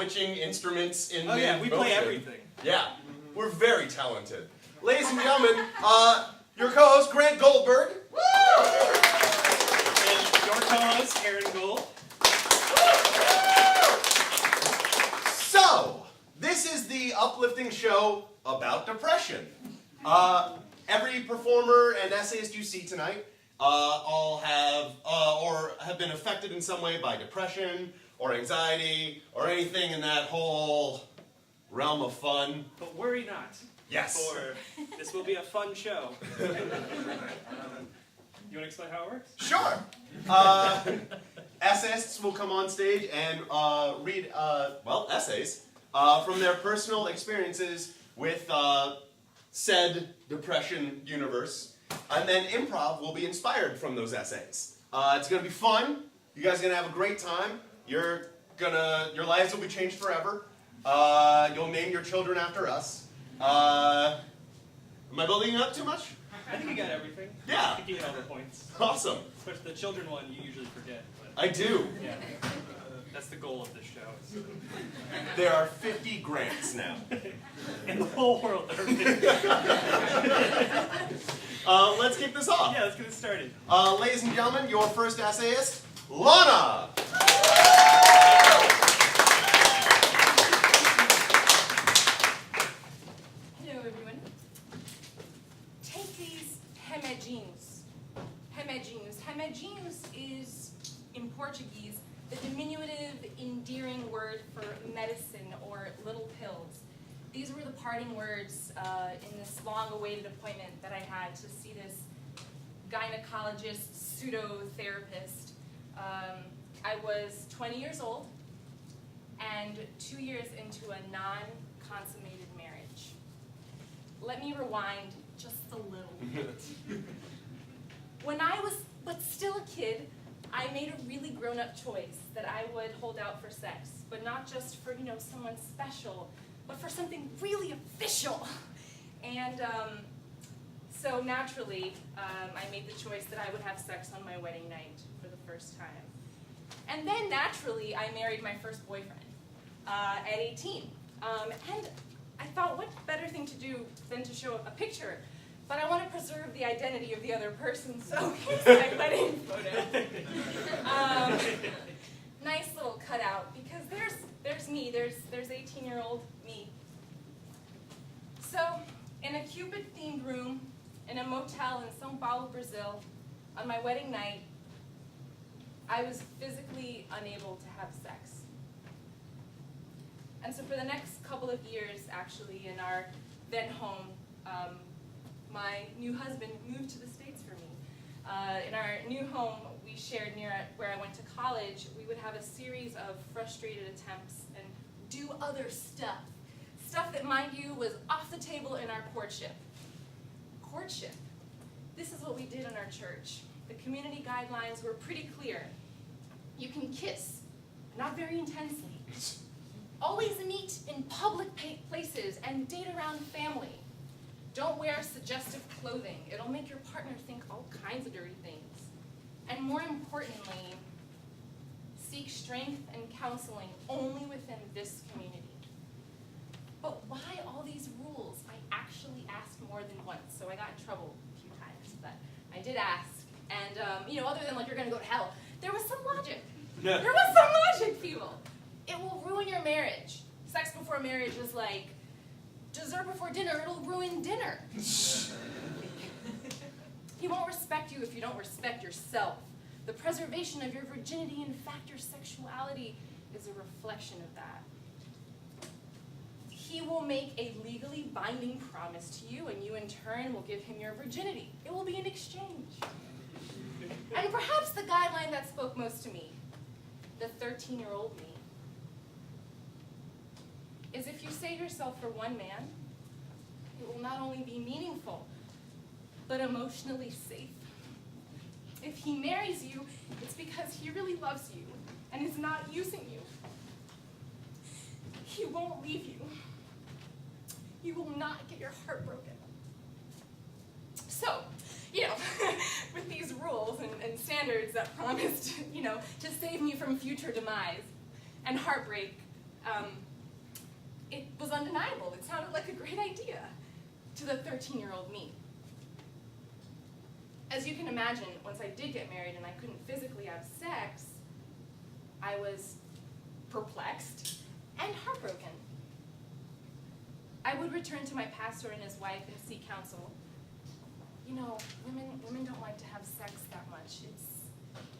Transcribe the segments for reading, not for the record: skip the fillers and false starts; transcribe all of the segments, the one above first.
switching instruments in Oh yeah, we play everything. Yeah, we're very talented. Ladies and gentlemen, your co-host, Grant Goldberg. And your co-host, Aaron Gold. So, this is the uplifting show about depression. Every performer and essayist you see tonight all have or have been affected in some way by depression or anxiety or anything in that whole realm of fun. But worry not. Yes. For this will be a fun show. You want to explain how it works? Sure. Essayists will come on stage and read, essays from their personal experiences with said depression universe. And then improv will be inspired from those essays. It's going to be fun. You guys are going to have a great time. Your lives will be changed forever. You'll name your children after us. Am I building it up too much? I think you got everything. Yeah. I think you hit all the points. Awesome. Especially the children one, you usually forget. But I do. yeah, that's the goal of this show. So. There are 50 grants now. In the whole world, there are 50. Let's kick this off. Yeah, let's get it started. Ladies and gentlemen, your first essayist, Lana. Hello, everyone. Take these remédios. Remédios. Remédios is, in Portuguese, the diminutive, endearing word for medicine or little pills. These were the parting words in this long-awaited appointment that I had to see this gynecologist, pseudo-therapist. I was 20 years old and 2 years into a non-consummated marriage. Let me rewind just a little bit. When I was but still a kid, I made a really grown-up choice that I would hold out for sex, but not just for, someone special, but for something really official. And so naturally, I made the choice that I would have sex on my wedding night for the first time. And then naturally, I married my first boyfriend at 18. And I thought, what better thing to do than to show a picture? But I want to preserve the identity of the other person, so here's my wedding photo. Nice little cutout, because there's me, there's 18-year-old me. So, in a Cupid-themed room, in a motel in São Paulo, Brazil, on my wedding night, I was physically unable to have sex. And so for the next couple of years, actually, in our then home, my new husband moved to the States for me. In our new home we shared near where I went to college, we would have a series of frustrated attempts and do other stuff. Stuff that, mind you, was off the table in our courtship. Courtship. This is what we did in our church. The community guidelines were pretty clear. You can kiss, not very intensely. Always meet in public places and date around family. Don't wear suggestive clothing. It'll make your partner think all kinds of dirty things. And more importantly, seek strength and counseling only within this community. But why all these rules? I actually asked more than once, so I got in trouble a few times, but I did ask. And, other than you're gonna go to hell, there was some logic. Yeah. There was some logic, people. It will ruin your marriage. Sex before marriage is like dessert before dinner, it'll ruin dinner. He won't respect you if you don't respect yourself. The preservation of your virginity, in fact, your sexuality, is a reflection of that. He will make a legally binding promise to you, and you in turn will give him your virginity. It will be an exchange. And perhaps the guideline that spoke most to me, the 13-year-old me, is if you save yourself for one man, it will not only be meaningful, but emotionally safe. If he marries you, it's because he really loves you and is not using you. He won't leave you. You will not get your heart broken. So, with these rules and standards that promised, to save me from future demise and heartbreak, It was undeniable. It sounded like a great idea to the 13-year-old me. As you can imagine, once I did get married and I couldn't physically have sex, I was perplexed and heartbroken. I would return to my pastor and his wife and seek counsel. You know, women don't like to have sex that much.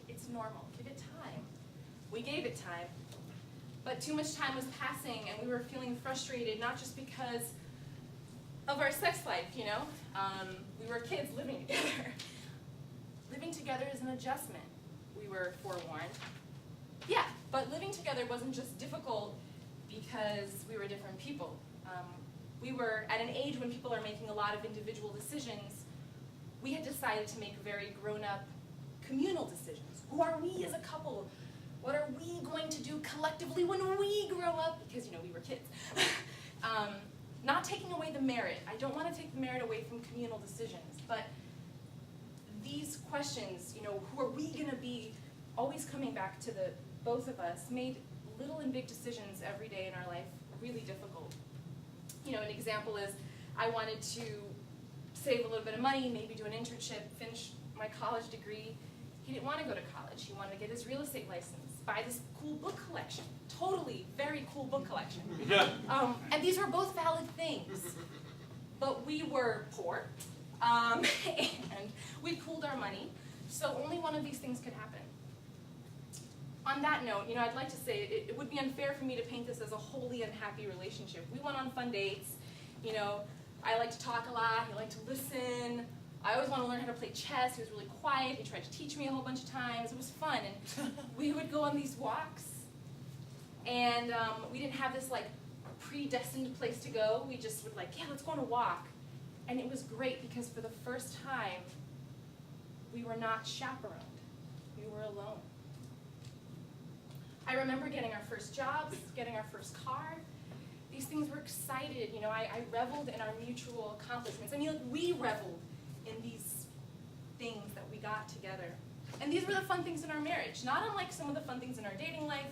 It's normal. Give it time. We gave it time. But too much time was passing and we were feeling frustrated, not just because of our sex life, you know? We were kids living together. Living together is an adjustment, we were forewarned. Yeah, but living together wasn't just difficult because we were different people. We were at an age when people are making a lot of individual decisions. We had decided to make very grown-up communal decisions. Who are we as a couple? What are we going to do collectively when we grow up? Because, you know, we were kids. Not taking away the merit. I don't want to take the merit away from communal decisions, but these questions, you know, who are we going to be, always coming back to the both of us, made little and big decisions every day in our life really difficult. You know, an example is I wanted to save a little bit of money, maybe do an internship, finish my college degree. He didn't want to go to college. He wanted to get his real estate license, buy this cool book collection, totally very cool book collection. And these were both valid things. But we were poor, and we pooled our money, so only one of these things could happen. On that note, you know, I'd like to say it would be unfair for me to paint this as a wholly unhappy relationship. We went on fun dates. You know, I like to talk a lot. He liked to listen. I always want to learn how to play chess. He was really quiet. He tried to teach me a whole bunch of times. It was fun. And we would go on these walks. And we didn't have this, like, predestined place to go. We just would, like, yeah, let's go on a walk. And it was great because for the first time, we were not chaperoned. We were alone. I remember getting our first jobs, getting our first car. These things were excited. You know, I reveled in our mutual accomplishments. I mean, like, we reveled in these things that we got together. And these were the fun things in our marriage, not unlike some of the fun things in our dating life,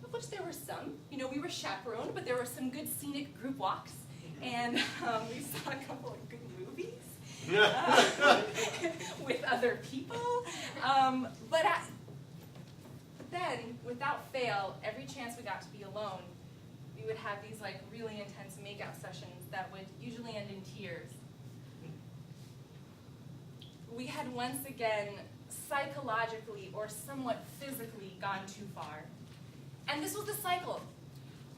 of which there were some. You know, we were chaperoned, but there were some good scenic group walks, and we saw a couple of good movies with other people. Then, without fail, every chance we got to be alone, we would have these like really intense makeout sessions that would usually end in tears. We had once again psychologically or somewhat physically gone too far. And this was the cycle.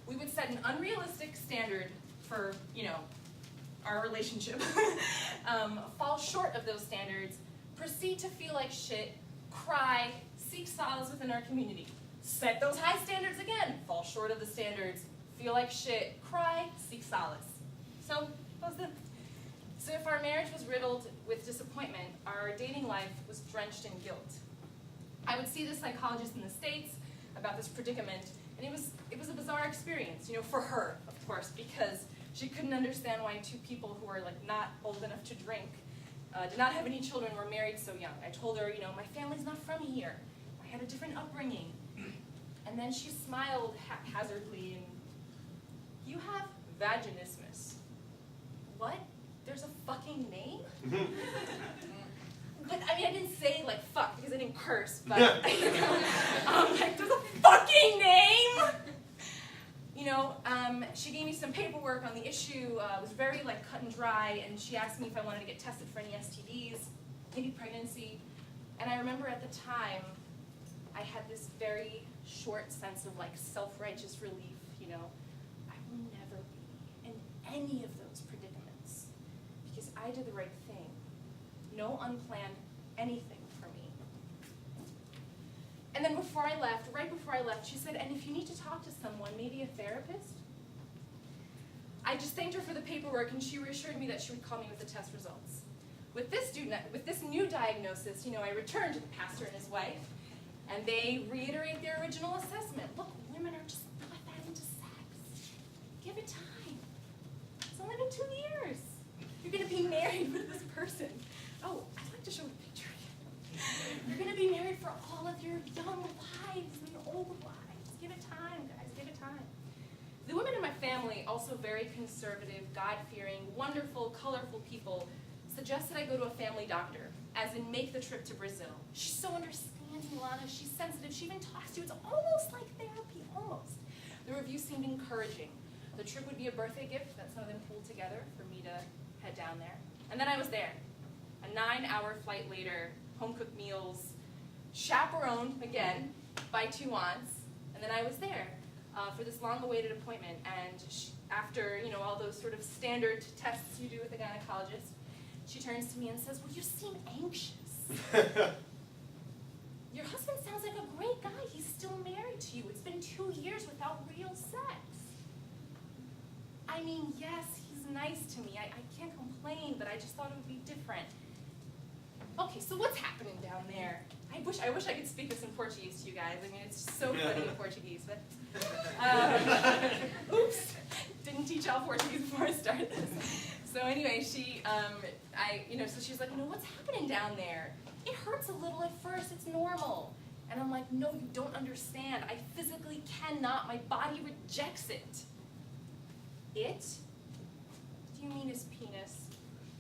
We would set an unrealistic standard for, you know, our relationship, fall short of those standards, proceed to feel like shit, cry, seek solace within our community. Set those high standards again, fall short of the standards, feel like shit, cry, seek solace. So if our marriage was riddled with disappointment, our dating life was drenched in guilt. I would see this psychologist in the States about this predicament, and it was a bizarre experience, you know, for her, of course, because she couldn't understand why two people who were like not old enough to drink, did not have any children, were married so young. I told her, you know, my family's not from here. I had a different upbringing. And then she smiled haphazardly and, you have vaginismus. What? There's a fucking name? But I mean, I didn't say like fuck because I didn't curse, but like, there's a fucking name? You know, she gave me some paperwork on the issue. It was very like cut and dry, and she asked me if I wanted to get tested for any STDs, maybe pregnancy. And I remember at the time, I had this very short sense of like self-righteous relief, you know. I will never be in any of those predicaments because I did the right thing. No unplanned anything for me. And then before I left, right before I left, she said, and if you need to talk to someone, maybe a therapist? I just thanked her for the paperwork, and she reassured me that she would call me with the test results. With this new diagnosis, you know, I returned to the pastor and his wife, and they reiterate their original assessment. Look, women are just not that into sex. Give it time. It's only been 2 years. You're going to be married with this person. Oh, I'd like to show a picture again. You're going to be married for all of your young lives and old lives. Give it time, guys. Give it time. The women in my family, also very conservative, God-fearing, wonderful, colorful people, suggested I go to a family doctor, as in make the trip to Brazil. She's so understanding, Lana. She's sensitive. She even talks to you. It's almost like therapy, almost. The review seemed encouraging. The trip would be a birthday gift that some of them pulled together for me to head down there. And then I was there. A 9-hour flight later, home-cooked meals, chaperoned, again, by 2 aunts. And then I was there for this long-awaited appointment. And after, all those sort of standard tests you do with a gynecologist, she turns to me and says, well, you seem anxious. Your husband sounds like a great guy. He's still married to you. It's been 2 years without real sex. I mean, yes, he's nice to me. I can't complain, but I just thought it would be different. Okay, so what's happening down there? I wish I could speak this in Portuguese to you guys. I mean, it's so funny in Portuguese, but oops, didn't teach all Portuguese before I started this. So anyway, so she's like, what's happening down there? It hurts a little at first. It's normal. And I'm like, no, you don't understand. I physically cannot. My body rejects it. It? Do you mean his penis?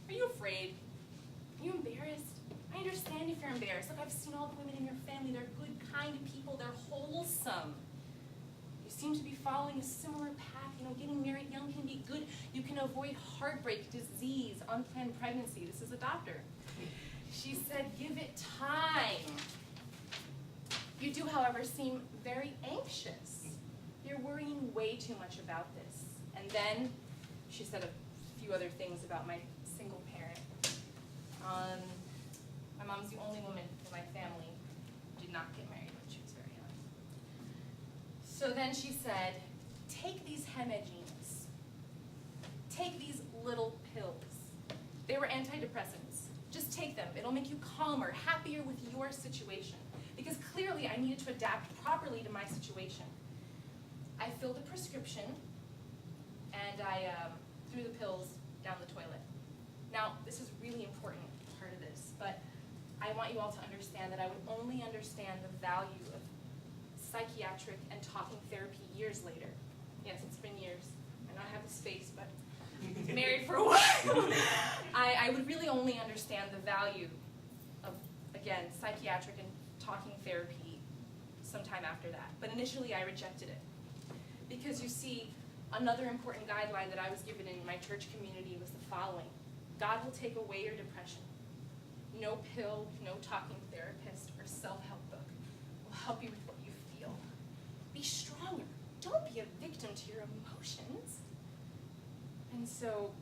Are you afraid? Are you embarrassed? I understand if you're embarrassed. Look, I've seen all the women in your family. They're good, kind people. They're wholesome. You seem to be following a similar path. Getting married young can be good. You can avoid heartbreak, disease, unplanned pregnancy. This is a doctor. She said, give it time. You do, however, seem very anxious. You're worrying way too much about this. And then she said a few other things about my single parent. My mom's the only woman in my family who did not get married when she was very young. So then she said, take these hemagines. Take these little pills. They were antidepressants. Just take them. It'll make you calmer, happier with your situation. Because clearly I needed to adapt properly to my situation. I filled a prescription, and I threw the pills down the toilet. Now, this is a really important part of this, but I want you all to understand that I would only understand the value of psychiatric and talking therapy years later. Yes, it's been years. I know I have this face, but married for a while. I would really only understand the value of, again, psychiatric and talking therapy sometime after that. But initially I rejected it. Because you see, another important guideline that I was given in my church community was the following. God will take away your depression. No pill, no talking therapist or self-help book will help you with what you feel. Be stronger. Don't be a victim to your emotions. And so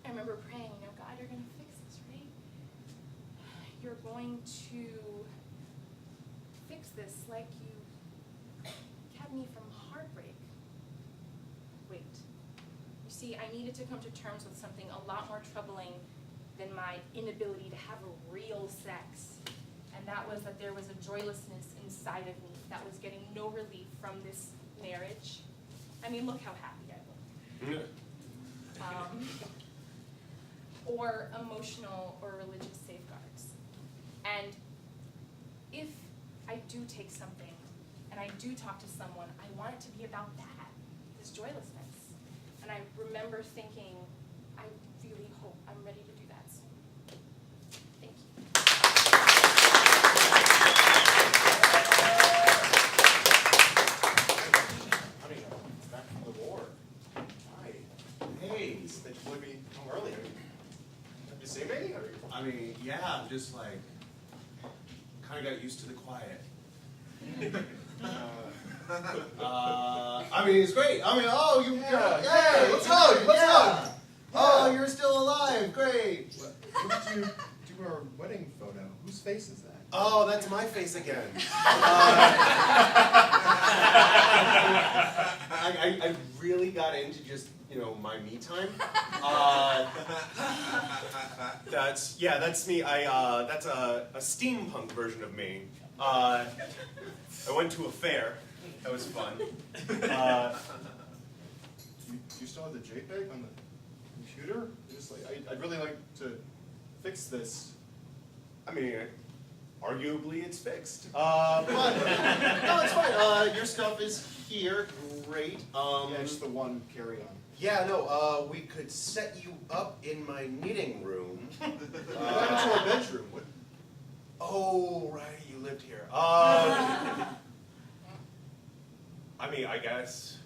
I remember praying, God, you're going to fix this, right? You're going to fix this like you kept me from heartbreak. Wait. You see, I needed to come to terms with something a lot more troubling than my inability to have a real sex. And that was that there was a joylessness inside of me that was getting no relief from this marriage. I mean, look how happy I look. Or emotional or religious safeguards. And if I do take something and I do talk to someone, I want it to be about that, this joylessness. And I remember thinking, I really hope I'm ready to do that soon. Thank you. Honey, back from the war. Hi. Hey, thank you for letting me home early. Have you seen me? I mean, yeah, I'm just like, kind of got used to the quiet. I mean, it's great. I mean, oh, yeah, let's hug, let's hug. Oh, you're still alive, great. What did you do our wedding photo? Whose face is that? Oh, that's my face again. I really got into just, my me time. That's me. That's a steampunk version of me. I went to a fair. That was fun. Do you still have the JPEG on the computer? I'd really like to fix this. I mean, arguably it's fixed. But no, it's fine. Your stuff is here. great. Yeah, just the one carry-on. Yeah, no, we could set you up in my knitting room. What happened to our bedroom? What? Oh, right, you lived here. I mean, I guess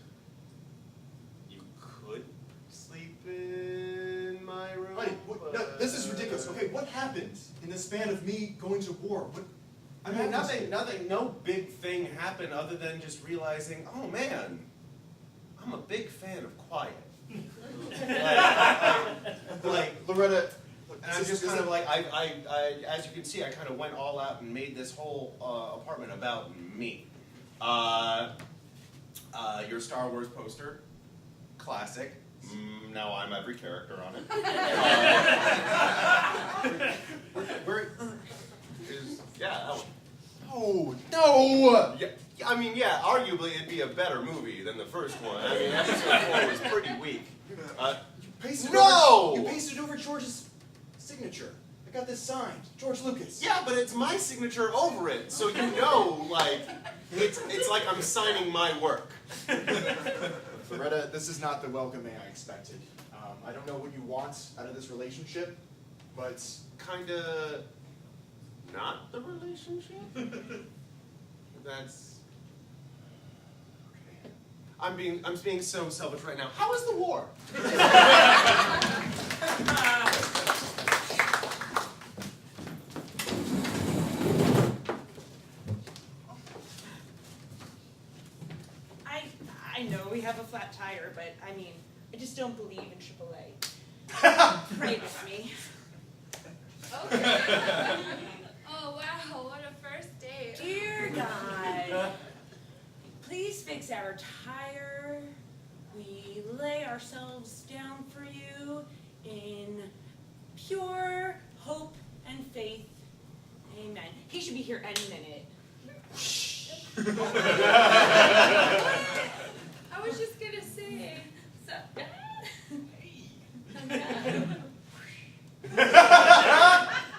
you could sleep in my room. Buddy, no, this is ridiculous. Okay, what happened in the span of me going to war? What? I mean, nothing, no big thing happened other than just realizing, oh man, I'm a big fan of quiet. like Loretta, and I'm just kind of like, as you can see, I kind of went all out and made this whole apartment about me. Your Star Wars poster, classic. Now I'm every character on it. Where is, yeah, that one. Oh, no! Yeah, I mean, yeah, arguably it'd be a better movie than the first one. I mean, episode 4 was pretty weak. You pasted over George's signature. I got this signed. George Lucas. Yeah, but it's my signature over it, so you know, like, it's like I'm signing my work. Loretta, this is not the welcome I expected. I don't know what you want out of this relationship, but Kinda not the relationship? That's... Okay. I'm being so selfish right now. How was the war? I know we have a flat tire, but I mean, I just don't believe in AAA. Pray with me. Okay. Oh wow, what a first date. Dear God, please fix our tire. We lay ourselves down for you in pure hope and faith. Amen. He should be here any minute. I was just gonna say. So,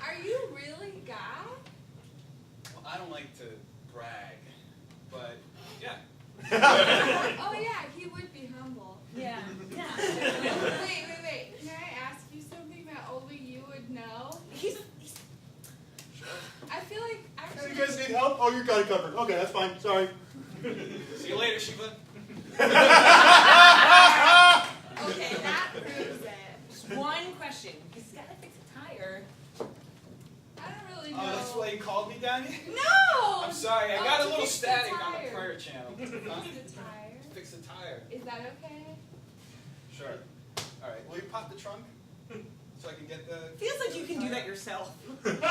Are you really God? Well, I don't like to brag, but yeah. Oh yeah, he would be humble. yeah. Wait. Can I ask you something that only you would know? He's I feel like Hey, actually. you guys need help? Oh, you got it covered. Okay, that's fine. Sorry. See you later, Shiva. okay, that proves it. Just one question. He's gotta fix a tire. I don't really know. Oh, that's why you called me down here? No! I'm sorry, I Oh, got a to little fix the static on tire. the prayer channel. Huh? Fix the tire. Fix the tire. Is that okay? Sure. Alright, will you pop the trunk? So I can get the... Feels like you can do that yourself. I mean,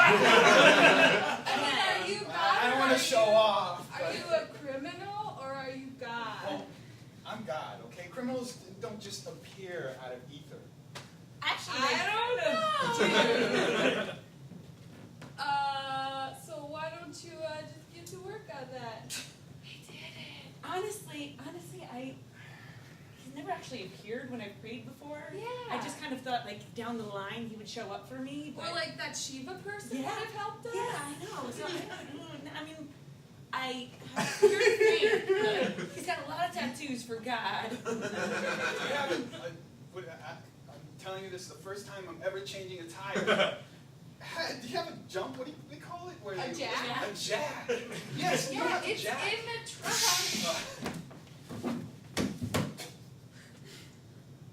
are you God? I don't or want to are show you- off, Are but... you a criminal or are you God? Well, I'm God, okay? Criminals don't just appear out of ether. Actually, I don't know. So why don't you just get to work on that? I did it. Honestly, he's never actually appeared when I've prayed before. Yeah. I just kind of thought, like, down the line he would show up for me. But Or like that Shiva person Yeah. would have helped us? yeah, I know. So I mean, I have pure faith. But he's got a lot of tattoos for God. Do you have I'm telling you this is the first time I'm ever changing a tire. Do you have a jump? What do we call it? Where A you- jack? A jack. Yes, you Yeah, have a it's jack. in the trunk.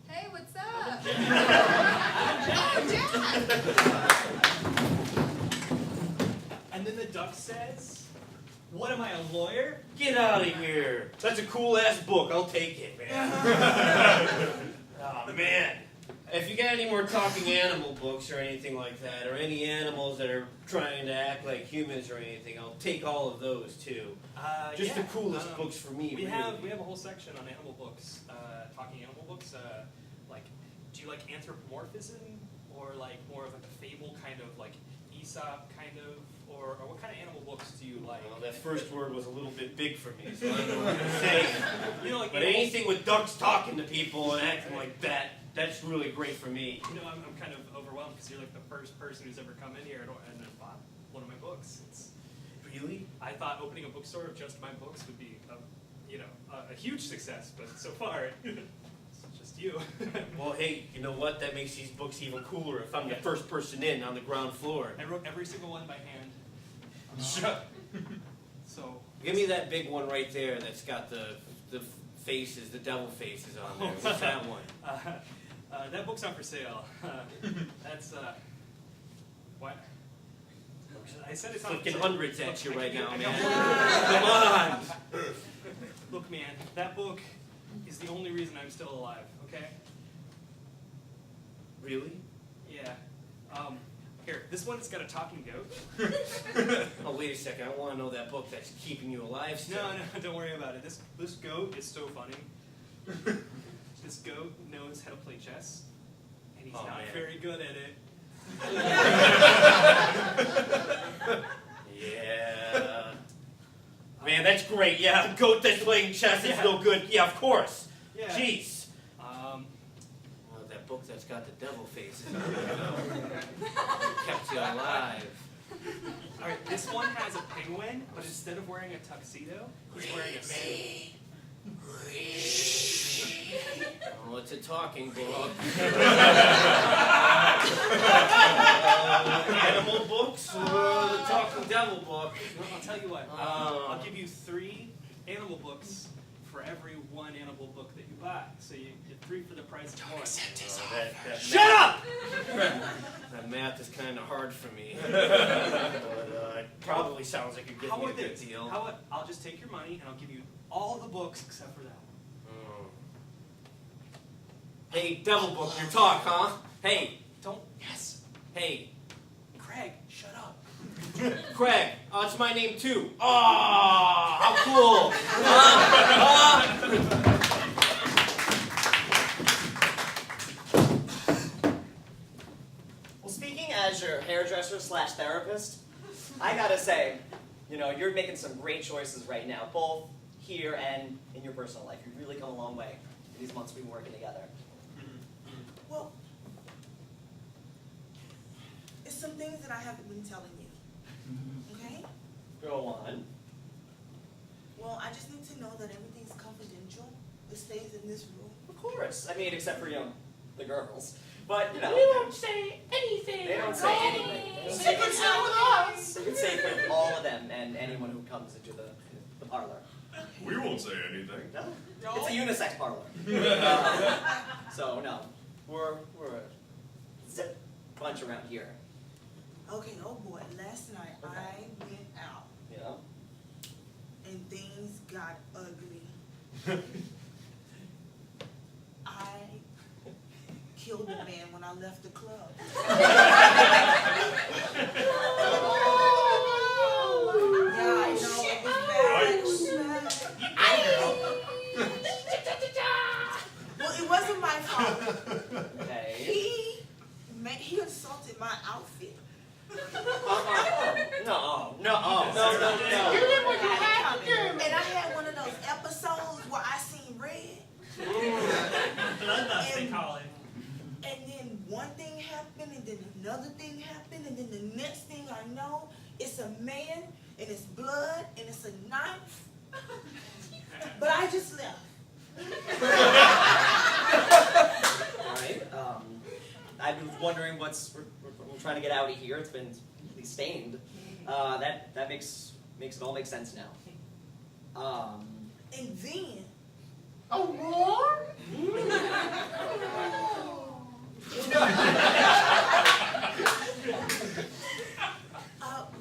Hey, what's up? Oh, Jack! And then the duck says, "What am I, a lawyer?" Get out of here. That's a cool ass book. I'll take it, man. Oh, man. If you got any more talking animal books or anything like that, or any animals that are trying to act like humans or anything, I'll take all of those too. Just Yeah. the coolest books for me, We really. have a whole section on animal books, talking animal books. Like, do you like anthropomorphism, or like more of like a fable kind of like Aesop kind of, or what kind of animal books do you like? Well, that first word was a little bit big for me, so I don't know what to say. You know, like But anything with ducks talking to people and acting like that, that's really great for me. You know, I'm kind of overwhelmed because you're like the first person who's ever come in here and bought one of my books. Really? I thought opening a bookstore of just my books would be, a huge success, but so far, it's just you. Well, hey, you know what? That makes these books even cooler if I'm the first person in on the ground floor. I wrote every single one by hand. So. Give me that big one right there that's got the faces, the devil faces on there. What's that one? That book's not for sale. That's, what? I said it's not Flicking for sale. hundreds at Look, you I right can now, do- man. I Come on! Look, man, that book is the only reason I'm still alive, okay? Really? Yeah. Here, this one has got a talking goat. Oh, wait a second. I want to know that book that's keeping you alive still. No, don't worry about it. This goat is so funny. This goat knows how to play chess, and he's Oh, not man. very good at it. Yeah. Man, that's great. Yeah, a goat that's playing chess is no good. Yeah, of course. Yeah. Jeez. Um, That book that's got the devil faces on it, kept you alive. all right, this one has a penguin, but instead of wearing a tuxedo, he's wearing a suit. Oh, it's a talking book. Animal books or the talking devil book? I'll tell you what. I'll give you 3 animal books for every 1 animal book that you buy. So you get 3 for the price of 1. Shut up! That math is kind of hard for me. But it probably sounds like you're How getting me a about good this? deal. How about I'll just take your money and I'll give you all the books except for that one. Hey, devil book, your talk, huh? Hey, Yes. hey, Craig, shut up. Craig. Oh, it's my name too. Oh, how cool! Well, speaking as your hairdresser / therapist, I gotta say, you're making some great choices right now, both here and in your personal life. You've really come a long way in these months we've been working together. Well, it's some things that I haven't been telling you. Okay? Go on. Well, I just need to know that everything's confidential. It stays in this room. Of course. I mean, except for, the girls. But, We won't say anything. they don't say anything. Secrets are with us. You can say it with all of them and anyone who comes into the parlor. We won't say anything. No? It's a unisex parlor. So, no. We're a zip bunch around here. Okay, oh boy, last night Okay. I went out and things got ugly. I killed a man when I left the club. Yeah, I know, it was bad. It was bad. Well, it wasn't my fault. Okay. He assaulted my outfit. No. You did what you had to do. And I had one of those episodes where I seen red. Bloodlust, they call it. And then one thing happened, and then another thing happened, and then the next thing I know, it's a man, and it's blood, and it's a knife. But I just left. All right. I was wondering we're trying to get out of here. It's been really stained. That makes it all make sense now. And then,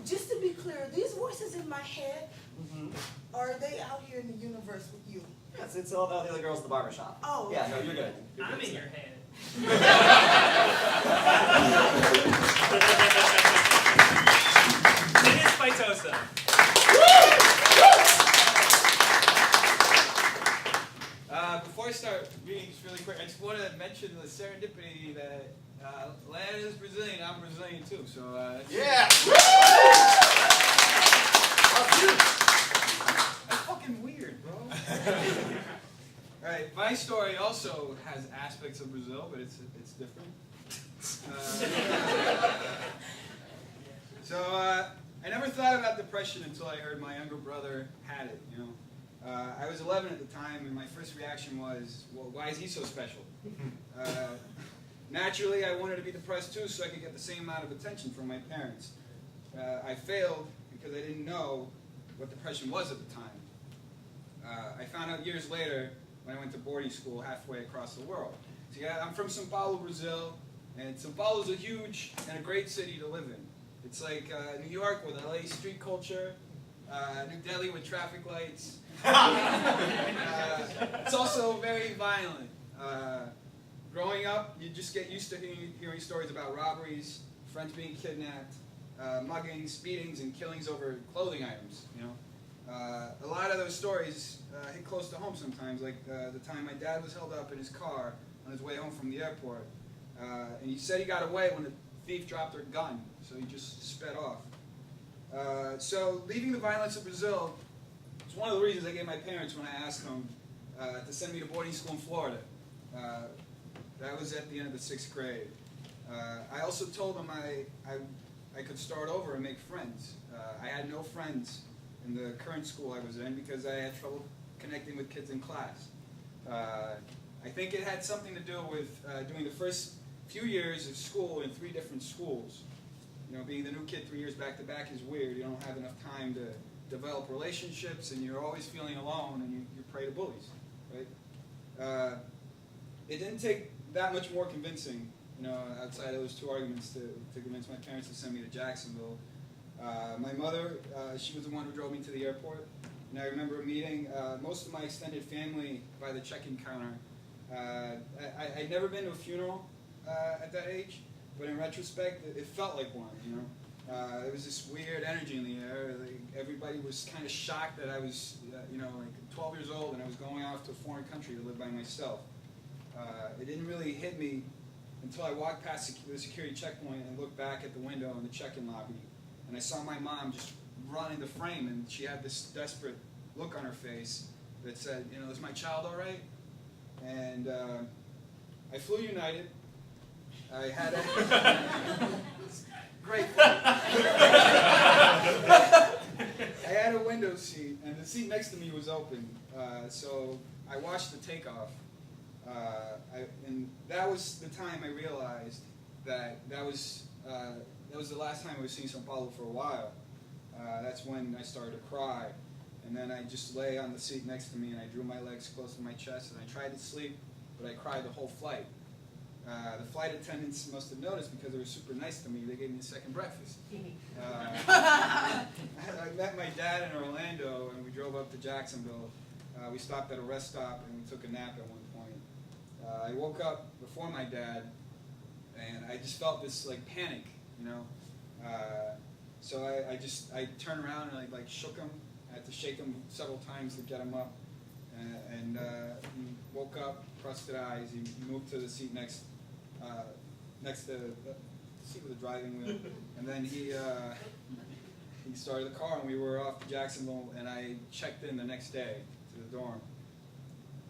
just to be clear, these voices in my head, are they out here in the universe with you? Yes, it's all the other girls at the barbershop. Oh, Yeah, no, you're good. You're I'm good. in your head. It is Phytosa. Before I start reading, just really quick, I just want to mention the serendipity that Lana is Brazilian, I'm Brazilian too, so Yeah! that's fucking weird, bro. Alright, my story also has aspects of Brazil, but it's different. So I never thought about depression until I heard my younger brother had it, I was 11 at the time, and my first reaction was, well, why is he so special? Naturally, I wanted to be depressed too, so I could get the same amount of attention from my parents. I failed because I didn't know what depression was at the time. I found out years later when I went to boarding school halfway across the world. See, I'm from São Paulo, Brazil, and São Paulo is a huge and a great city to live in. It's like New York with LA street culture, New Delhi with traffic lights. It's also very violent. Growing up, you just get used to hearing stories about robberies, friends being kidnapped, muggings, beatings, and killings over clothing items. You know, a lot of those stories hit close to home sometimes. Like the time my dad was held up in his car on his way home from the airport, and he said he got away when the thief dropped her gun, so he just sped off. So leaving the violence of Brazil was one of the reasons I gave my parents when I asked them to send me to boarding school in Florida. That was at the end of the 6th grade. I also told them I could start over and make friends. I had no friends in the current school I was in because I had trouble connecting with kids in class. I think it had something to do with doing the first few years of school in 3 different schools. You know, being the new kid 3 years back to back is weird. You don't have enough time to develop relationships, and you're always feeling alone, and you prey to bullies, right? It didn't take that much more convincing, you know, outside of those 2 arguments to convince my parents to send me to Jacksonville. My mother, she was the one who drove me to the airport, and I remember meeting most of my extended family by the check-in counter. I'd never been to a funeral at that age, but in retrospect, it felt like one, you know. There was this weird energy in the air. Like, everybody was kind of shocked that I was, you know, like 12 years old and I was going off to a foreign country to live by myself. It didn't really hit me until I walked past the security checkpoint and looked back at the window in the check-in lobby, and I saw my mom just run into frame, and she had this desperate look on her face that said, you know, is my child all right? And I flew United. I had a great flight. I had a window seat, and the seat next to me was open, so I watched the takeoff. And that was the time I realized that was the last time I was seeing São Paulo for a while. That's when I started to cry. And then I just lay on the seat next to me, and I drew my legs close to my chest, and I tried to sleep, but I cried the whole flight. The flight attendants must have noticed because they were super nice to me. They gave me a second breakfast. I met my dad in Orlando, and we drove up to Jacksonville. We stopped at a rest stop, and we took a nap at one point. I woke up before my dad, and I just felt this like panic, you know. So I turned around and I like shook him. I had to shake him several times to get him up. And he woke up, crusted eyes. He moved to the seat next to the seat with the driving wheel, and then he started the car, and we were off to Jacksonville. And I checked in the next day to the dorm.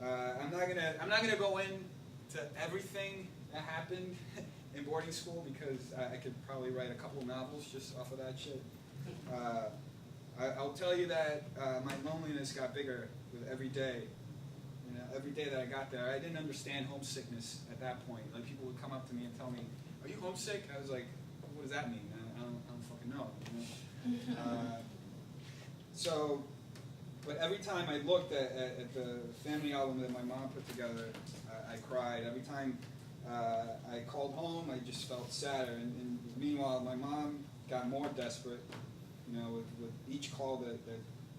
I'm not gonna go into everything that happened in boarding school because I could probably write a couple novels just off of that shit. I'll tell you that my loneliness got bigger with every day. You know, every day that I got there, I didn't understand homesickness at that point. Like, people would come up to me and tell me, "Are you homesick?" I was like, "What does that mean? I don't fucking know." You know? But every time I looked at the family album that my mom put together, I cried. Every time I called home, I just felt sadder. And meanwhile, my mom got more desperate, you know, with each call that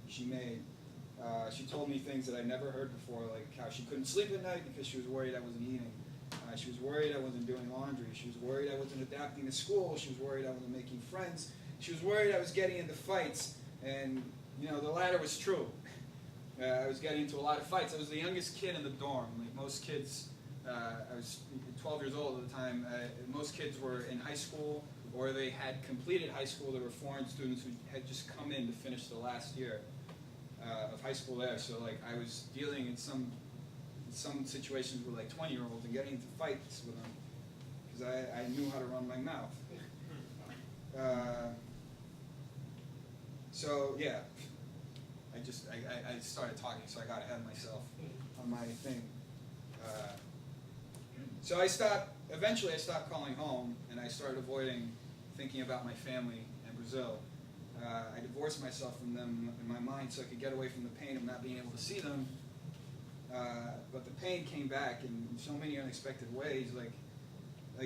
she made. She told me things that I never heard before, like how she couldn't sleep at night because she was worried I wasn't eating. She was worried I wasn't doing laundry. She was worried I wasn't adapting to school. She was worried I wasn't making friends. She was worried I was getting into fights. And, you know, the latter was true. I was getting into a lot of fights. I was the youngest kid in the dorm. Like most kids, I was 12 years old at the time. Most kids were in high school, or they had completed high school. There were foreign students who had just come in to finish the last year of high school there. So like I was dealing in some situations with like 20-year-olds and getting into fights with them because I knew how to run my mouth. So yeah, I I started talking, so I got ahead of myself on my thing. So eventually I stopped calling home, and I started avoiding thinking about my family in Brazil. I divorced myself from them in my mind so I could get away from the pain of not being able to see them. But the pain came back in so many unexpected ways. Like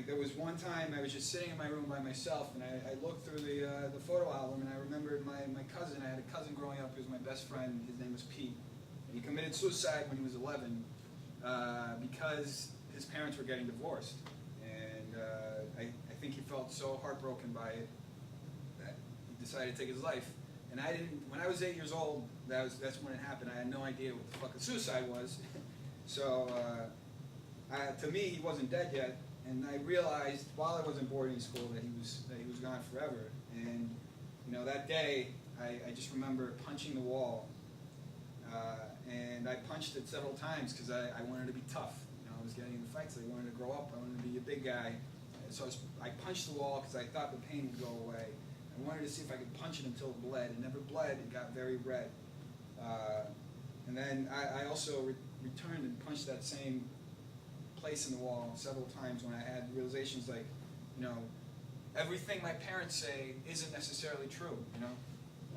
there was one time I was just sitting in my room by myself, and I looked through the photo album, and I remembered my cousin. I had a cousin growing up who was my best friend. His name was Pete. And he committed suicide when he was 11 because his parents were getting divorced. And I think he felt so heartbroken by it that he decided to take his life. And I didn't. When I was 8 years old, that's when it happened. I had no idea what the fucking suicide was. So to me, he wasn't dead yet. And I realized while I was in boarding school that he was gone forever. And that day, I just remember punching the wall. And I punched it several times because I wanted to be tough. I was getting into fights. I wanted to grow up. I wanted to be a big guy. So I punched the wall because I thought the pain would go away. I wanted to see if I could punch it until it bled. It never bled. It got very red. And then I also returned and punched that same place in the wall several times when I had realizations like, everything my parents say isn't necessarily true,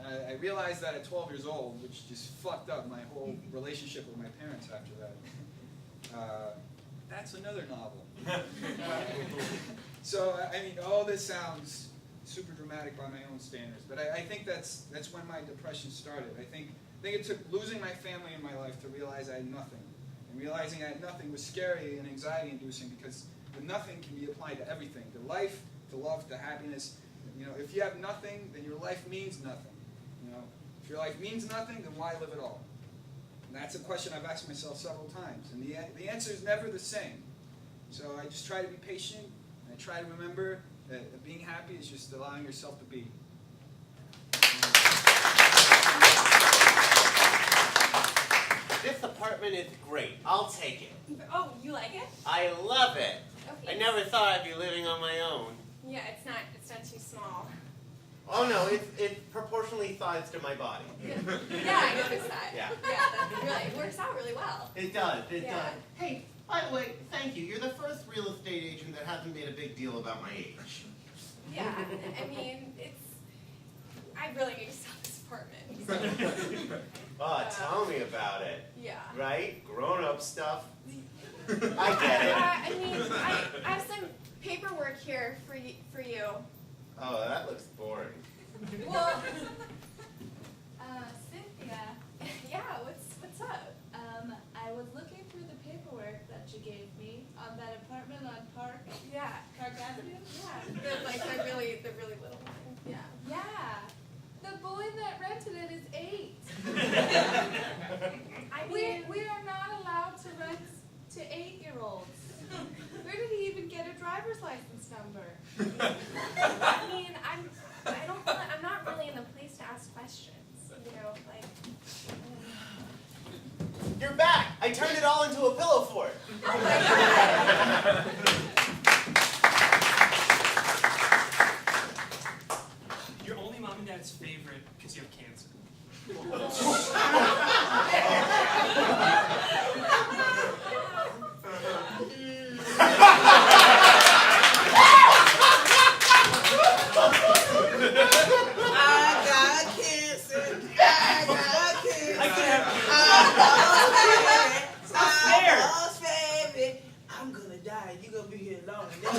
I realized that at 12 years old, which just fucked up my whole relationship with my parents after that. That's another novel. So, all this sounds super dramatic by my own standards, but I think that's when my depression started. I think it took losing my family in my life to realize I had nothing. And realizing I had nothing was scary and anxiety-inducing because the nothing can be applied to everything. To life, to love, to happiness. If you have nothing, then your life means nothing. If your life means nothing, then why live at all? And that's a question I've asked myself several times. And the answer is never the same. So I just try to be patient, and I try to remember that being happy is just allowing yourself to be. This apartment is great. I'll take it. Oh, you like it? I love it. Okay. I never thought I'd be living on my own. Yeah, it's not too small. Oh no, it proportionally size to my body. Yeah, I noticed that. Yeah. It works out really well. It does, it Yeah. does. Hey, by the way, thank you. You're the first real estate agent that hasn't made a big deal about my age. Yeah, I really need to sell this apartment. Oh, tell me about it. Yeah. Right? Grown-up stuff. I get it. I have some paperwork here for you. Oh, that looks boring. Well, Cynthia, yeah, what's up? I was looking through the paperwork that you gave me on that apartment on Park Yeah. Avenue. Yeah. The really little one. Yeah. Yeah. The boy that rented it is 8. We are not allowed to rent to 8-year-olds. Where did he even get a driver's license number? I'm not really in the place to ask questions. You're back! I turned it all into a pillow fort. Oh my God! You're only mom and dad's favorite because you have cancer. I got cancer. I got cancer. I could have. I lost baby. I'm gonna die. You gonna be here long. I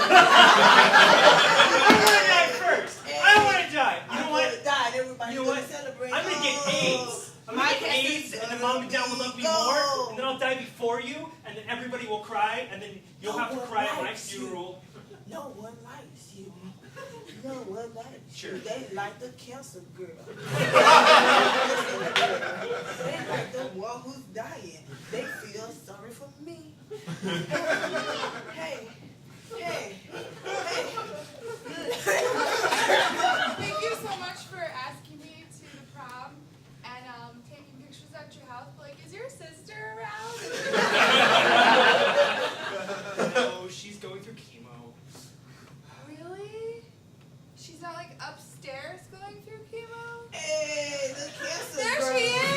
want to die first. I want to die. You know what? Die. And everybody's You know gonna what? celebrate. I'm gonna get AIDS. I'm gonna get AIDS, and then mom and dad will love me more, and then I'll die before you, and then everybody will cry, and then you'll have to cry at my funeral. No one likes you. No one likes Sure. you. They like the cancer girl. They like the one who's dying. They feel sorry for me. Hey. Thank you so much for asking me to the prom and taking pictures at your house. Is your sister around? No, she's going through chemo. Really? She's not upstairs going through chemo? Hey, the cancer There girl. she is!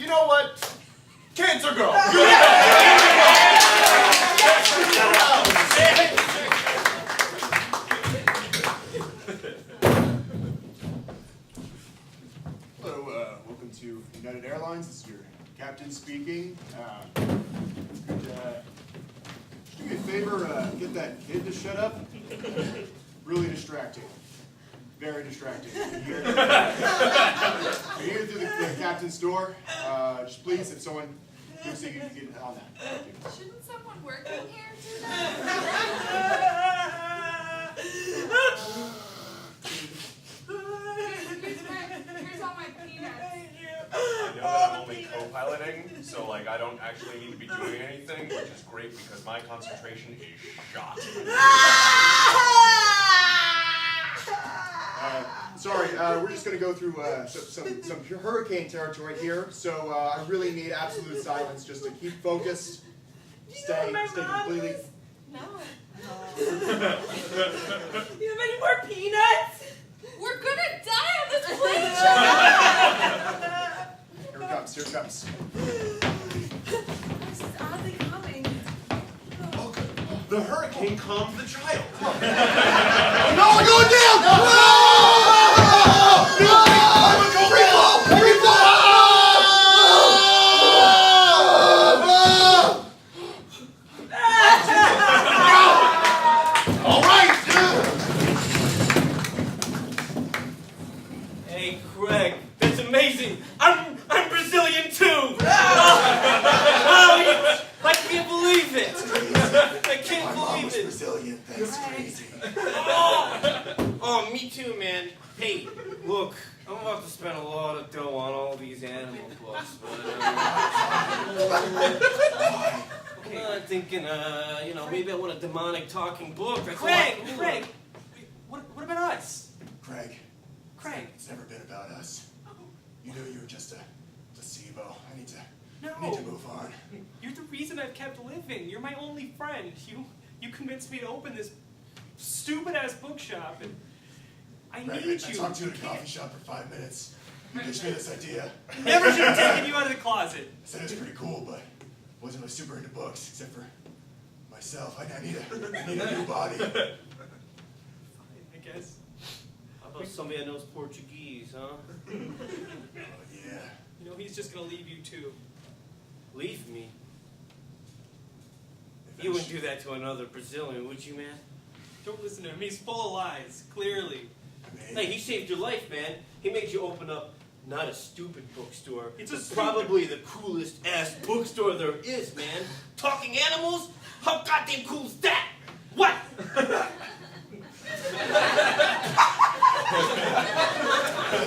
You know what? Cancer girl. Hello, welcome to United Airlines. This is your captain speaking. Just do me a favor, get that kid to shut up. Really distracting. Very distracting. You're here through the captain's door. Just please, if someone could see you can get on that. Thank you. Shouldn't someone working here do that? Here's all my peanuts. I know that I'm only co-piloting, so like I don't actually need to be doing anything, which is great because my concentration is shot. Sorry, we're just going to go through some hurricane territory here, so I really need absolute silence just to keep focused, stay completely... No. Do you have any more peanuts? We're gonna die on this plane. Here it comes, here it comes. This is oddly coming. The hurricane calmed the child. No, we're going down! No! All right. Hey, Craig, that's amazing. I'm Brazilian too. I can't believe it. I can't believe it. Brazilian, that's crazy. Oh, me too, man. Hey, look, I'm about to spend a lot of dough on all these animal books, but I'm thinking, maybe I want a demonic talking book. That's Craig, a lot cooler. Craig, what about us? Craig, Craig. it's never been about us. You knew you were just a placebo. I need to No. move on. You're the reason I've kept living. You're my only friend. You convinced me to open this stupid-ass bookshop, and I Craig, need I you. talked to you in a can't- coffee shop for 5 minutes. You pitched me this idea. Never should have taken you out of the closet. I said it was pretty cool, but wasn't really super into books, except for myself. I need a new body. Fine, I guess. How about somebody that knows Portuguese, huh? Oh, yeah. You know, he's just gonna leave you too. Leave me. You wouldn't do that to another Brazilian, would you, man? Don't listen to him. He's full of lies, clearly. Hey, he saved your life, man. He made you open up not a stupid bookstore. It's a but stupid- probably the coolest ass bookstore there is, man. Talking animals? How goddamn cool is that? What?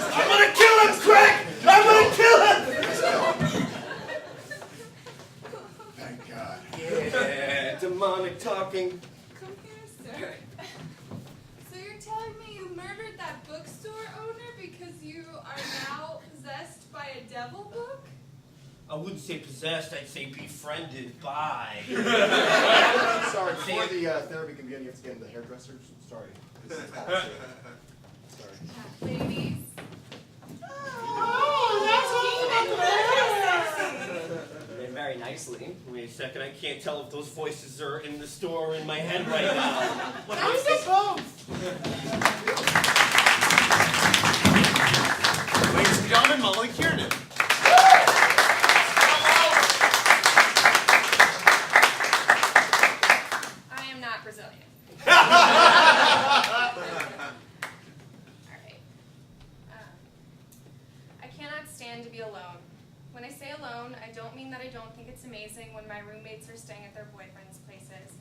I'm gonna kill him, Craig! I'm gonna kill him! Thank God. Yeah, demonic talking. Come here, sir. So you're telling me you murdered that bookstore owner because you are now possessed by a devil book? I wouldn't say possessed, I'd say befriended by. Sorry, before the therapy can begin, you have to get into the hairdresser. Sorry. This is policy. Sorry. Ladies. You did very nicely. Wait a second, I can't tell if those voices are in the store or in my head right now. What I is this? Ladies and gentlemen, Molly Kiernan. I am not Brazilian. Alright. I cannot stand to be alone. When I say alone, I don't mean that I don't think it's amazing when my roommates are staying at their boyfriends' places.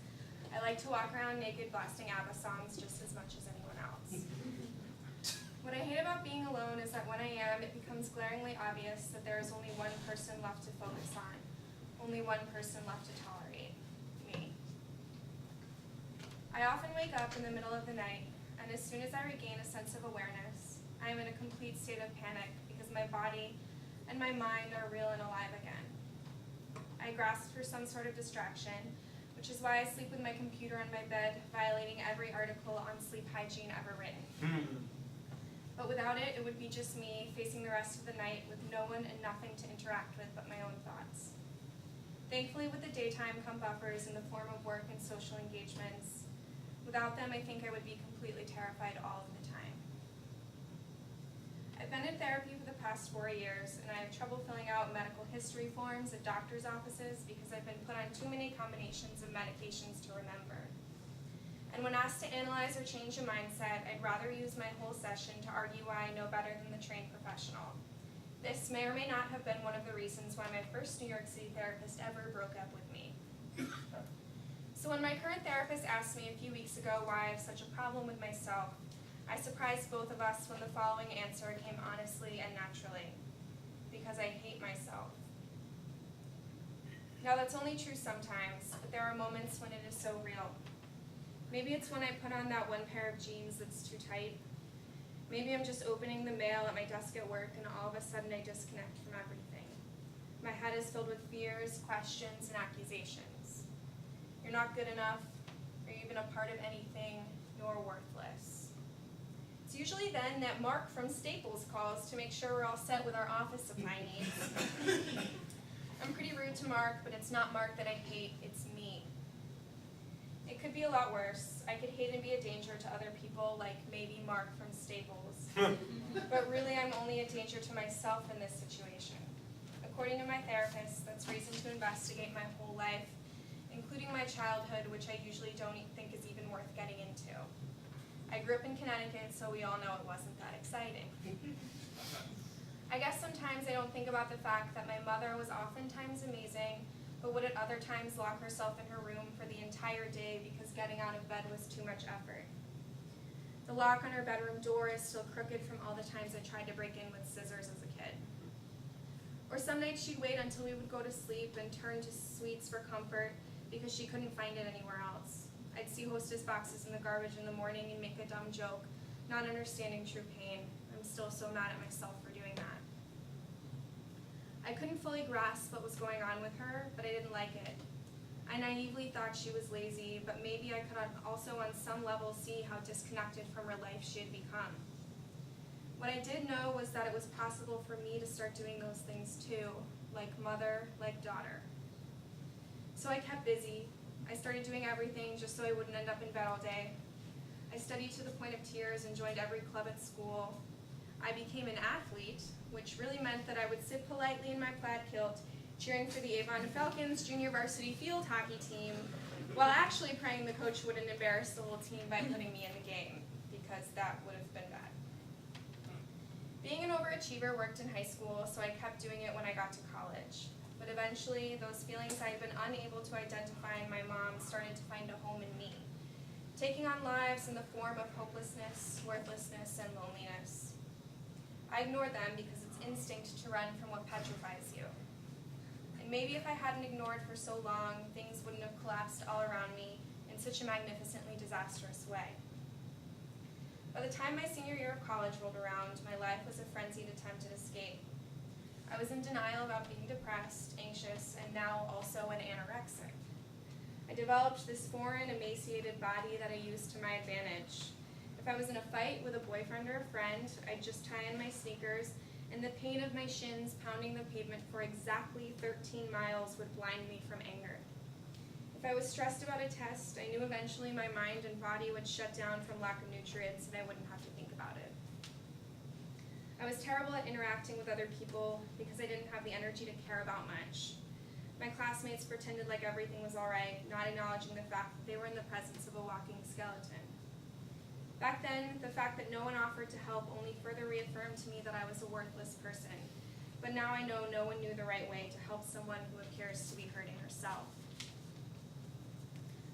I like to walk around naked blasting ABBA songs just as much as anyone else. What I hate about being alone is that when I am, it becomes glaringly obvious that there is only one person left to focus on. Only one person left to tolerate. Me. I often wake up in the middle of the night, and as soon as I regain a sense of awareness, I am in a complete state of panic because my body and my mind are real and alive again. I grasp for some sort of distraction, which is why I sleep with my computer on my bed, violating every article on sleep hygiene ever written. But without it, it would be just me facing the rest of the night with no one and nothing to interact with but my own thoughts. Thankfully, with the daytime come buffers in the form of work and social engagements. Without them, I think I would be completely terrified all of the time. I've been in therapy for the past 4 years, and I have trouble filling out medical history forms at doctor's offices because I've been put on too many combinations of medications to remember. And when asked to analyze or change a mindset, I'd rather use my whole session to argue why I know better than the trained professional. This may or may not have been one of the reasons why my first New York City therapist ever broke up with me. So when my current therapist asked me a few weeks ago why I have such a problem with myself, I surprised both of us when the following answer came honestly and naturally. Because I hate myself. Now that's only true sometimes, but there are moments when it is so real. Maybe it's when I put on that one pair of jeans that's too tight. Maybe I'm just opening the mail at my desk at work and all of a sudden I disconnect from everything. My head is filled with fears, questions, and accusations. You're not good enough, or even a part of anything, you're worthless. It's usually then that Mark from Staples calls to make sure we're all set with our office supply needs. I'm pretty rude to Mark, but it's not Mark that I hate, it's me. It could be a lot worse. I could hate and be a danger to other people, like maybe Mark from Staples. But really, I'm only a danger to myself in this situation. According to my therapist, that's reason to investigate my whole life, including my childhood, which I usually don't think is even worth getting into. I grew up in Connecticut, so we all know it wasn't that exciting. I guess sometimes I don't think about the fact that my mother was oftentimes amazing, but would at other times lock herself in her room for the entire day because getting out of bed was too much effort. The lock on her bedroom door is still crooked from all the times I tried to break in with scissors as a kid. Or some nights she'd wait until we would go to sleep and turn to sweets for comfort because she couldn't find it anywhere else. I'd see Hostess boxes in the garbage in the morning and make a dumb joke, not understanding true pain. I'm still so mad at myself for doing that. I couldn't fully grasp what was going on with her, but I didn't like it. I naively thought she was lazy, but maybe I could also on some level see how disconnected from her life she had become. What I did know was that it was possible for me to start doing those things too, like mother, like daughter. So I kept busy. I started doing everything just so I wouldn't end up in bed all day. I studied to the point of tears and joined every club at school. I became an athlete, which really meant that I would sit politely in my plaid kilt, cheering for the Avon Falcons junior varsity field hockey team, while actually praying the coach wouldn't embarrass the whole team by putting me in the game, because that would have been bad. Being an overachiever worked in high school, so I kept doing it when I got to college. But eventually, those feelings I had been unable to identify in my mom started to find a home in me, taking on lives in the form of hopelessness, worthlessness, and loneliness. I ignored them because it's instinct to run from what petrifies you. And maybe if I hadn't ignored for so long, things wouldn't have collapsed all around me in such a magnificently disastrous way. By the time my senior year of college rolled around, my life was a frenzied attempt at escape. I was in denial about being depressed, anxious, and now also an anorexic. I developed this foreign, emaciated body that I used to my advantage. If I was in a fight with a boyfriend or a friend, I'd just tie on my sneakers, and the pain of my shins pounding the pavement for exactly 13 miles would blind me from anger. If I was stressed about a test, I knew eventually my mind and body would shut down from lack of nutrients and I wouldn't have to think about it. I was terrible at interacting with other people because I didn't have the energy to care about much. My classmates pretended like everything was all right, not acknowledging the fact that they were in the presence of a walking skeleton. Back then, the fact that no one offered to help only further reaffirmed to me that I was a worthless person. But now I know no one knew the right way to help someone who appears to be hurting herself.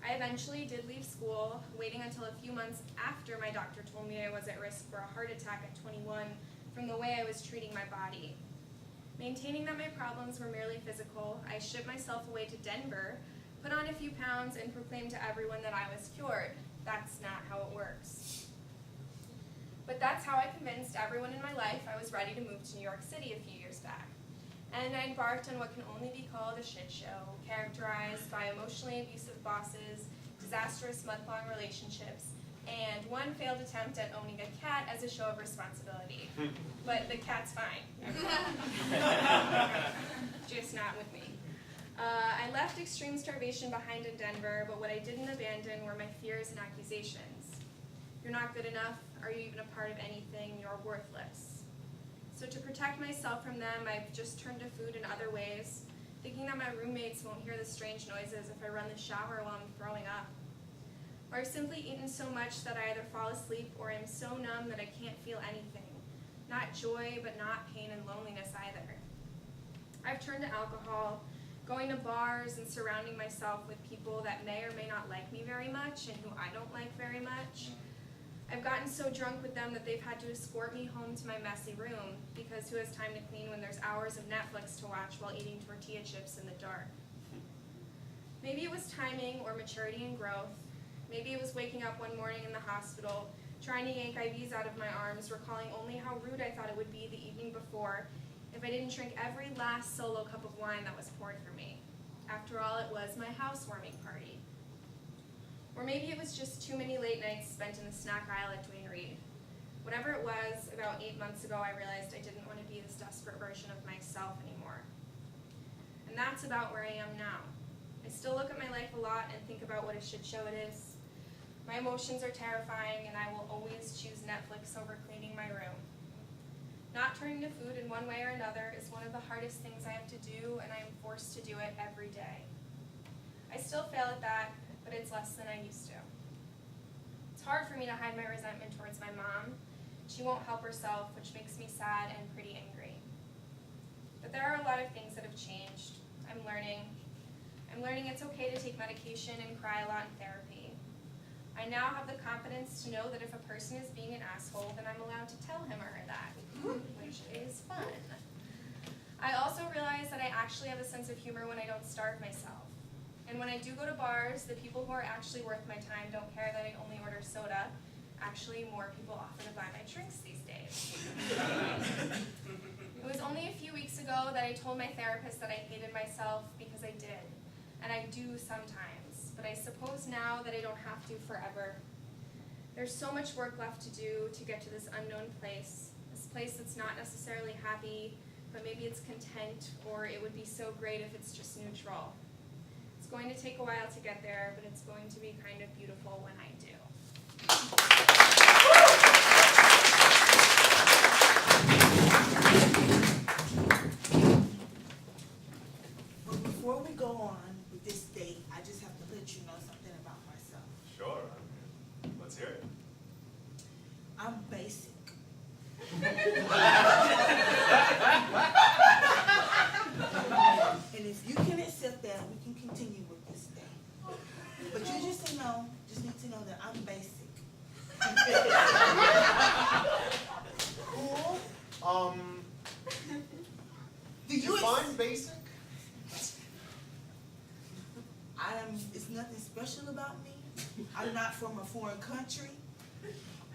I eventually did leave school, waiting until a few months after my doctor told me I was at risk for a heart attack at 21 from the way I was treating my body. Maintaining that my problems were merely physical, I shipped myself away to Denver, put on a few pounds, and proclaimed to everyone that I was cured. That's not how it works. But that's how I convinced everyone in my life I was ready to move to New York City a few years back. And I embarked on what can only be called a shit show, characterized by emotionally abusive bosses, disastrous month-long relationships, and one failed attempt at owning a cat as a show of responsibility. But the cat's fine. Just not with me. I left extreme starvation behind in Denver, but what I didn't abandon were my fears and accusations. You're not good enough. Are you even a part of anything? You're worthless. So to protect myself from them, I've just turned to food in other ways, thinking that my roommates won't hear the strange noises if I run the shower while I'm throwing up. Or I've simply eaten so much that I either fall asleep or am so numb that I can't feel anything. Not joy, but not pain and loneliness either. I've turned to alcohol, going to bars and surrounding myself with people that may or may not like me very much and who I don't like very much. I've gotten so drunk with them that they've had to escort me home to my messy room, because who has time to clean when there's hours of Netflix to watch while eating tortilla chips in the dark? Maybe it was timing or maturity and growth. Maybe it was waking up one morning in the hospital, trying to yank IVs out of my arms, recalling only how rude I thought it would be the evening before if I didn't drink every last solo cup of wine that was poured for me. After all, it was my housewarming party. Or maybe it was just too many late nights spent in the snack aisle at Duane Reade. Whatever it was, about 8 months ago I realized I didn't want to be this desperate version of myself anymore. And that's about where I am now. I still look at my life a lot and think about what a shit show it is. My emotions are terrifying, and I will always choose Netflix over cleaning my room. Not turning to food in one way or another is one of the hardest things I have to do, and I am forced to do it every day. I still fail at that, but it's less than I used to. It's hard for me to hide my resentment towards my mom. She won't help herself, which makes me sad and pretty angry. But there are a lot of things that have changed. I'm learning it's okay to take medication and cry a lot in therapy. I now have the confidence to know that if a person is being an asshole, then I'm allowed to tell him or her that, which is fun. I also realize that I actually have a sense of humor when I don't starve myself. And when I do go to bars, the people who are actually worth my time don't care that I only order soda. Actually, more people offer to buy my drinks these days. It was only a few weeks ago that I told my therapist that I hated myself, because I did. And I do sometimes, but I suppose now that I don't have to forever. There's so much work left to do to get to this unknown place, this place that's not necessarily happy, but maybe it's content, or it would be so great if it's just neutral. It's going to take a while to get there, but it's going to be kind of beautiful when I do. But before we go on with this date, I just have to let you know something about myself. Sure. Let's hear it. I'm basic. And if you can accept that, we can continue with this thing. But you just need to know that I'm basic. Cool. Do you Define basic? it's nothing special about me. I'm not from a foreign country.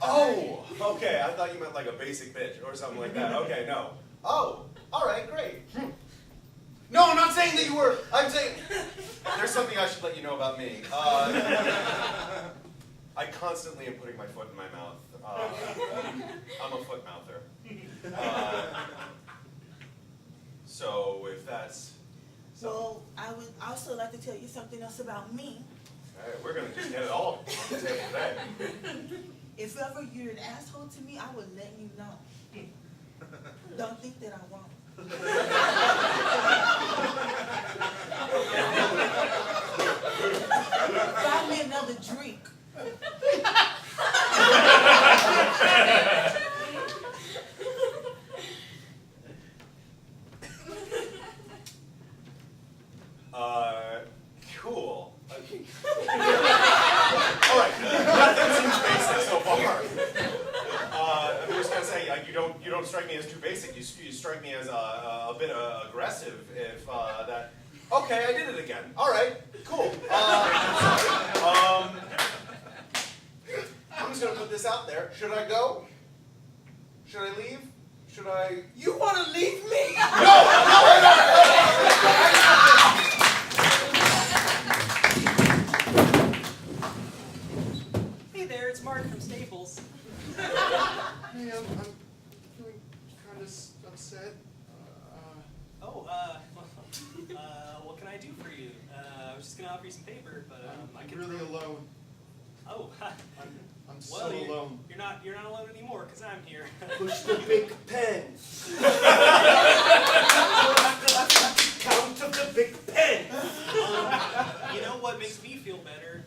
Oh, okay. I thought you meant like a basic bitch or something like that. Okay, no. Oh, all right, great. No, I'm not saying that you were. I'm saying there's something I should let you know about me. I constantly am putting my foot in my mouth. I'm a foot mouther. So if that's Well, I would also like to tell you something else about me. all right, we're gonna just get it all on the table today. If ever you're an asshole to me, I would let you know. Don't think that I won't. Buy me another drink. Cool. All right, that seems basic so far. I'm just gonna say you don't strike me as too basic. You strike me as a bit aggressive. If that. Okay, I did it again. All right, cool. I'm just gonna put this out there. Should I go? Should I leave? Should I? You want to leave me? No! Hey there, it's Mark just gonna offer you some paper, but I I'm can. really alone. Oh, I'm well, so alone. you're not alone anymore because I'm here. Push the big pen. Count of the big pen. You know what makes me feel better?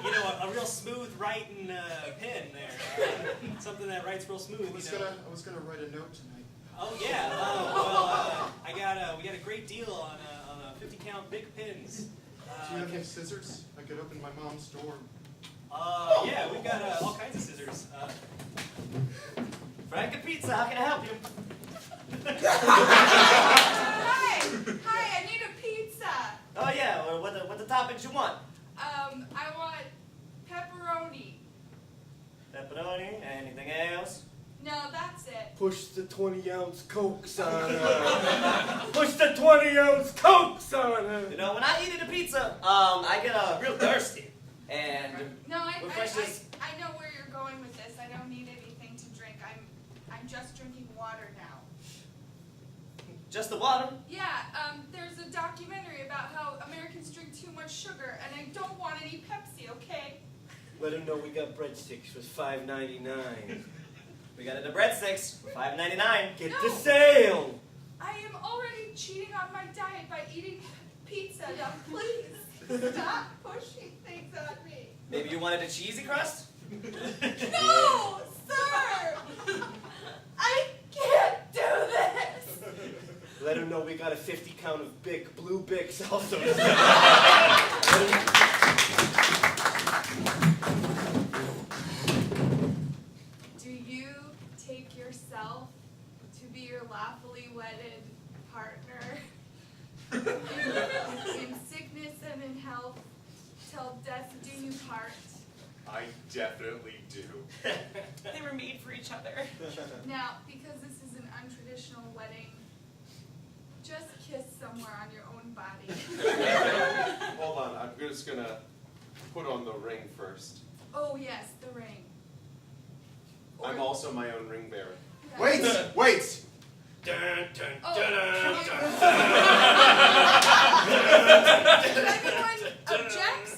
You know, a real smooth writing pen there. Something that writes real smooth. I was gonna write a note tonight. Oh yeah. We got a great deal on 50-count big pens. Do you have any scissors? I could open my mom's door. Yeah, we've got all kinds of scissors. Frank and Pizza, how can I help you? Hi, I need a pizza. Oh yeah, well, what the toppings you want? I want pepperoni. Pepperoni, anything else? No, that's it. Push the 20-ounce Cokes on her. Push the 20-ounce Cokes on her. You know, when I eat a pizza, I get real thirsty. And No, I refreshes. know where you're going with this. I don't need anything to drink. I'm just drinking water now. Just the water? Yeah, there's a documentary about how Americans drink too much sugar, and I don't want any Pepsi, okay? Let him know we got breadsticks for $5.99. We got the breadsticks for $5.99. Get No. the sale. I am already cheating on my diet by eating pizza. Now, please stop pushing things on me. Maybe you wanted a cheesy crust? No, sir! I can't do this! Let him know we got a 50-count of big blue Bix also. Do you take yourself to be your lawfully wedded partner in sickness and in health till death do you part? I definitely do. They were made for each other. Now, because this is an untraditional wedding, just kiss somewhere on your own body. Hold on, I'm just gonna put on the ring first. Oh yes, the ring. I'm also my own ring bearer. Yes. Wait! Dun, dun, Oh, dun, dun, If anyone objects,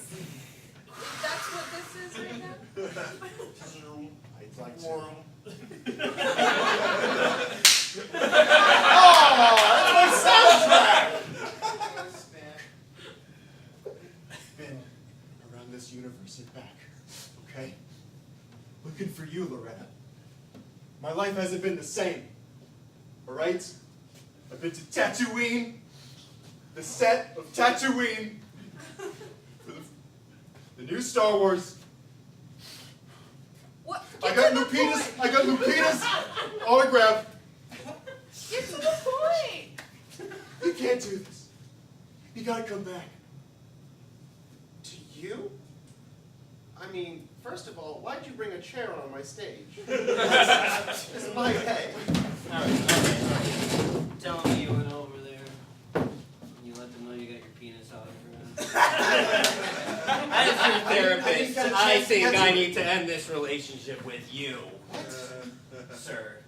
that's what this is right now. I'd like to. I've been around this universe and back, okay? Looking for you, Loretta. My life hasn't been the same, all right? I've been to Tatooine, the set of Tatooine, for the new Star Wars. What? I got Lupita's autograph. Get to the point. You can't do this. You gotta come back. To you? I mean, first of all, why'd you bring a chair on my stage? This is my day. All right. Tell me you went over there. You let them know you got your penis autograph. As your therapist, I think I need to end this relationship with you. Sir,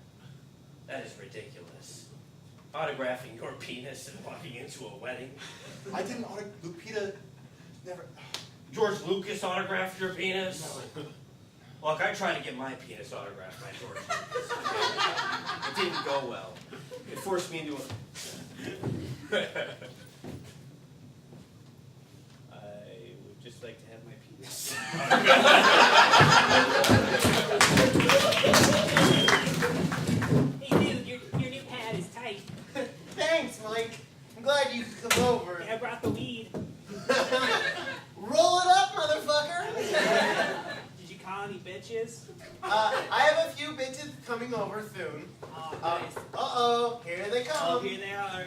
that is ridiculous. Autographing your penis and walking into a wedding. I didn't Lupita never. George Lucas autographed your penis? Look, I tried to get my penis autographed by George Lucas. It didn't go well. It forced me into a... I would just like to have my penis. Hey dude, your new pad is tight. Thanks, Mike. I'm glad you could come over. I brought the weed. Roll it up, motherfucker! Did you call any bitches? I have a few bitches coming over soon. Oh, nice. Uh-oh, here they come. Oh, here they are.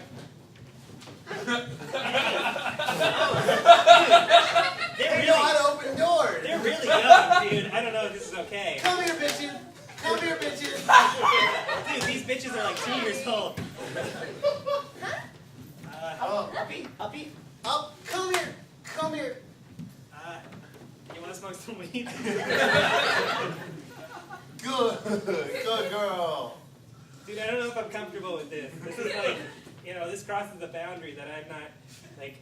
They're They know how really, to open doors. they're really young, dude. I don't know if this is okay. Come here, bitches. Come here, bitches. Dude, these bitches are like 2 years old. Uppy, uppy, up. Come here. Come here. You want to smoke some weed? Good. Good girl. Dude, I don't know if I'm comfortable with this. this crosses the boundary that I'm not, like,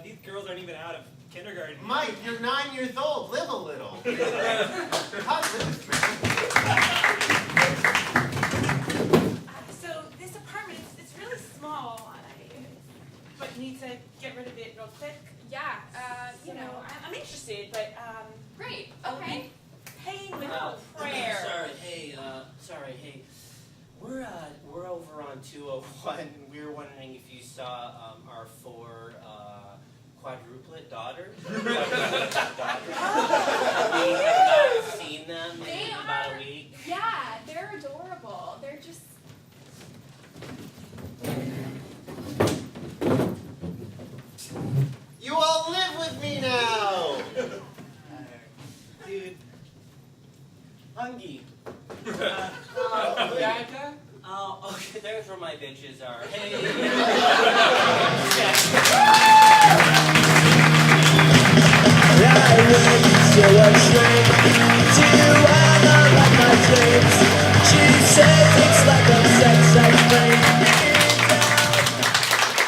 these girls aren't even out of kindergarten. Mike, you're 9 years old. Live a little. How's this, man? So this apartment, it's really small. But you need to get rid of it real quick. Yeah, I'm interested, but great, I'll okay. be paying with prayer. Sorry, hey. We're over on 201, and we were wondering if you saw our 4 quadruplet daughters. We have not seen them in about a week. Yeah, they're adorable. They're just... You all live with me now. Dude. Hungy. Bianca? Oh, okay, there's where my bitches are. Hey.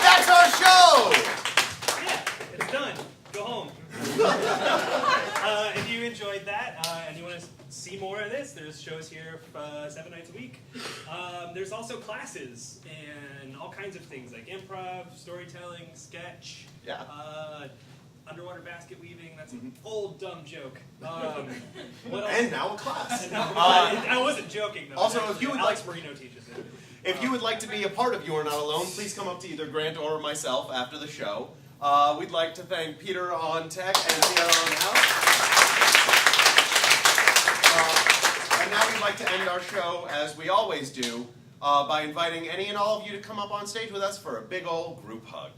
That's our show. Yeah, it's done. Go home. If you enjoyed that and you want to see more of this, there's shows here 7 nights a week. There's also classes and all kinds of things like improv, storytelling, sketch, Yeah. underwater basket weaving. That's an old dumb joke. What else? And now a class. I wasn't joking though. Also, actually. if you would Alex like- Marino teaches it. If you would like to be a part of You Are Not Alone, please come up to either Grant or myself after the show. We'd like to thank Peter on tech and Pierre on house. And now we'd like to end our show, as we always do, by inviting any and all of you to come up on stage with us for a big old group hug.